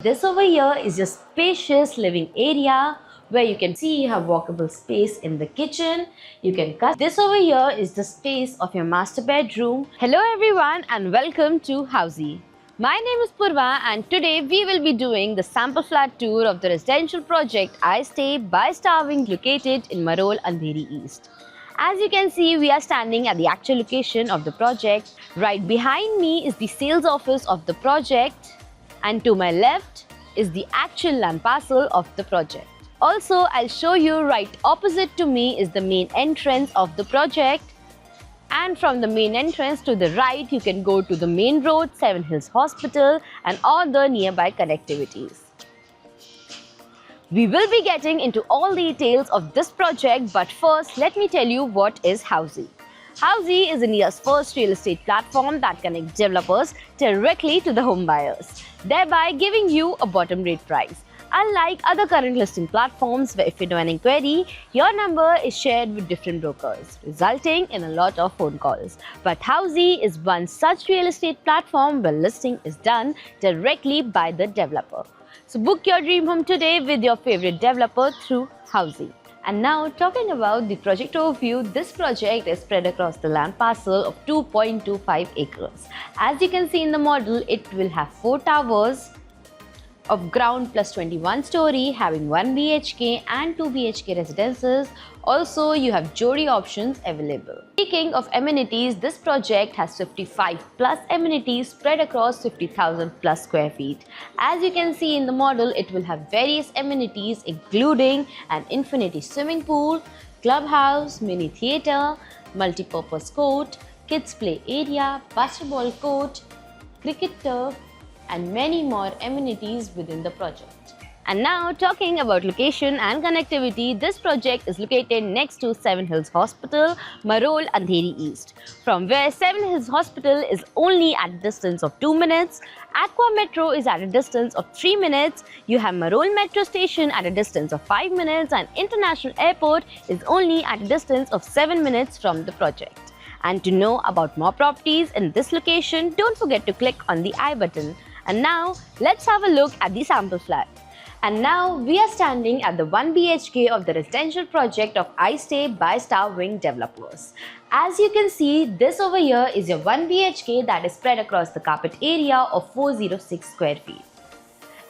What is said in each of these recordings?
This over here is your spacious living area where you can see you have walkable space in the kitchen. You can cut. This over here is the space of your master bedroom. Hello everyone and welcome to Housey. My name is Purva and today we will be doing the sample flat tour of the residential project I Stay by Star Wing located in Marol, Andheri East. As you can see, we are standing at the actual location of the project. Right behind me is the sales office of the project. And to my left is the actual land parcel of the project. Also, I'll show you right opposite to me is the main entrance of the project. And from the main entrance to the right, you can go to the main road, Seven Hills Hospital and all the nearby connectivities. We will be getting into all the details of this project, but first let me tell you what is Housey. Housey is India's first real estate platform that connects developers directly to the home buyers, thereby giving you a bottom rate price. Unlike other current listing platforms where if you do an inquiry, your number is shared with different brokers, resulting in a lot of phone calls. But Housey is one such real estate platform where listing is done directly by the developer. So book your dream home today with your favorite developer through Housey. And now talking about the project overview, this project is spread across the land parcel of 2.25 acres. As you can see in the model, it will have 4 towers of ground plus 21 story having 1 BHK and 2 BHK residences. Also, you have Jodi options available. Speaking of amenities, this project has 55 plus amenities spread across 50,000 plus square feet. As you can see in the model, it will have various amenities including an infinity swimming pool, clubhouse, mini theatre, multi-purpose court, kids play area, basketball court, cricket turf, and many more amenities within the project. And now talking about location and connectivity, this project is located next to Seven Hills Hospital, Marol, Andheri East. From where Seven Hills Hospital is only at a distance of 2 minutes, Aqua Metro is at a distance of 3 minutes, you have Marol Metro Station at a distance of 5 minutes and International Airport is only at a distance of 7 minutes from the project. And to know about more properties in this location, don't forget to click on the I button. And now, let's have a look at the sample flat. And now, we are standing at the 1 BHK of the residential project of I Stay by Star Wing developers. As you can see, this over here is your 1 BHK that is spread across the carpet area of 406 square feet.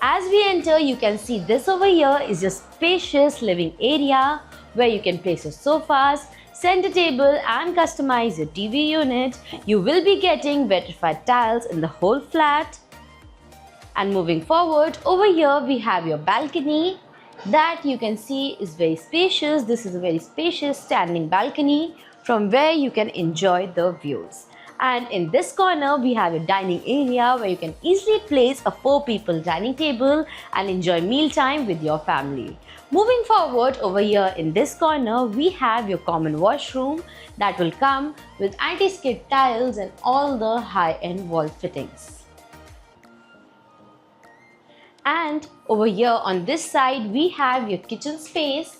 As we enter, you can see this over here is your spacious living area where you can place your sofas, center table and customize your TV unit. You will be getting vitrified tiles in the whole flat. And moving forward, over here we have your balcony that you can see is very spacious. This is a very spacious standing balcony from where you can enjoy the views. And in this corner, we have a dining area where you can easily place a 4-people dining table and enjoy mealtime with your family. Moving forward, over here in this corner, we have your common washroom that will come with anti-skid tiles and all the high-end wall fittings. And over here on this side, we have your kitchen space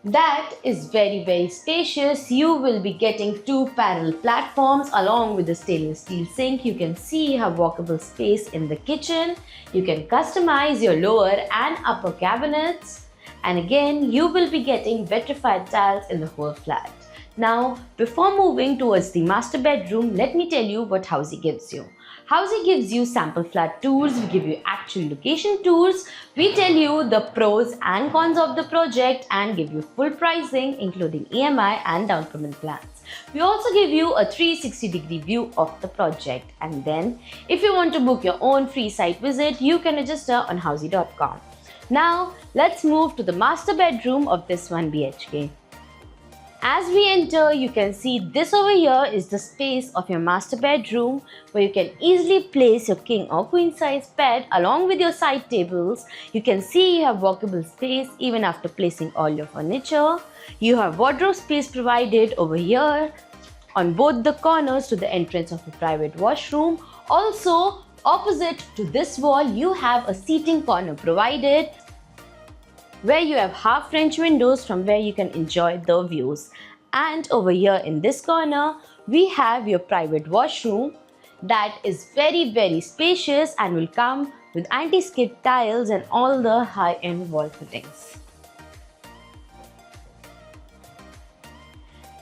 that is very spacious. You will be getting 2 parallel platforms along with the stainless steel sink. You can see you have walkable space in the kitchen. You can customize your lower and upper cabinets. And again, you will be getting vitrified tiles in the whole flat. Now, before moving towards the master bedroom, let me tell you what Housey gives you. Housey gives you sample flat tours, we give you actual location tours, we tell you the pros and cons of the project and give you full pricing including EMI and down payment plans. We also give you a 360-degree view of the project, and then if you want to book your own free site visit, you can register on housey.com. Now let's move to the master bedroom of this 1 BHK. As we enter, you can see this over here is the space of your master bedroom where you can easily place your king or queen size bed along with your side tables. You can see you have walkable space even after placing all your furniture. You have wardrobe space provided over here on both the corners to the entrance of a private washroom. Also, opposite to this wall, you have a seating corner provided where you have half French windows from where you can enjoy the views. And over here in this corner, we have your private washroom that is very spacious and will come with anti-skid tiles and all the high-end wall fittings.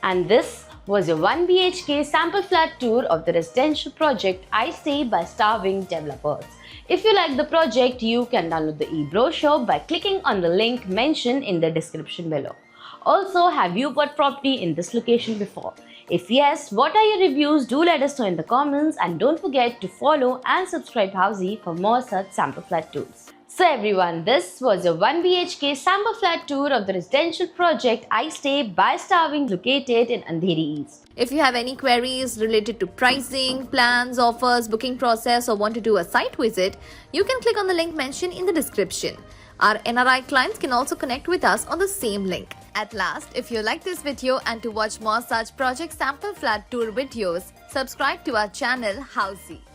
And this was your 1 BHK sample flat tour of the residential project I Stay by Starwing Developers. If you like the project, you can download the e-brochure by clicking on the link mentioned in the description below. Also, have you bought property in this location before? If yes, what are your reviews? Do let us know in the comments, and don't forget to follow and subscribe Housey for more such sample flat tours. So everyone, this was a 1 BHK sample flat tour of the residential project I Stay by Starwing located in Andheri East. If you have any queries related to pricing, plans, offers, booking process, or want to do a site visit, you can click on the link mentioned in the description. Our NRI clients can also connect with us on the same link. At last, if you like this video and to watch more such project sample flat tour videos, subscribe to our channel Housey.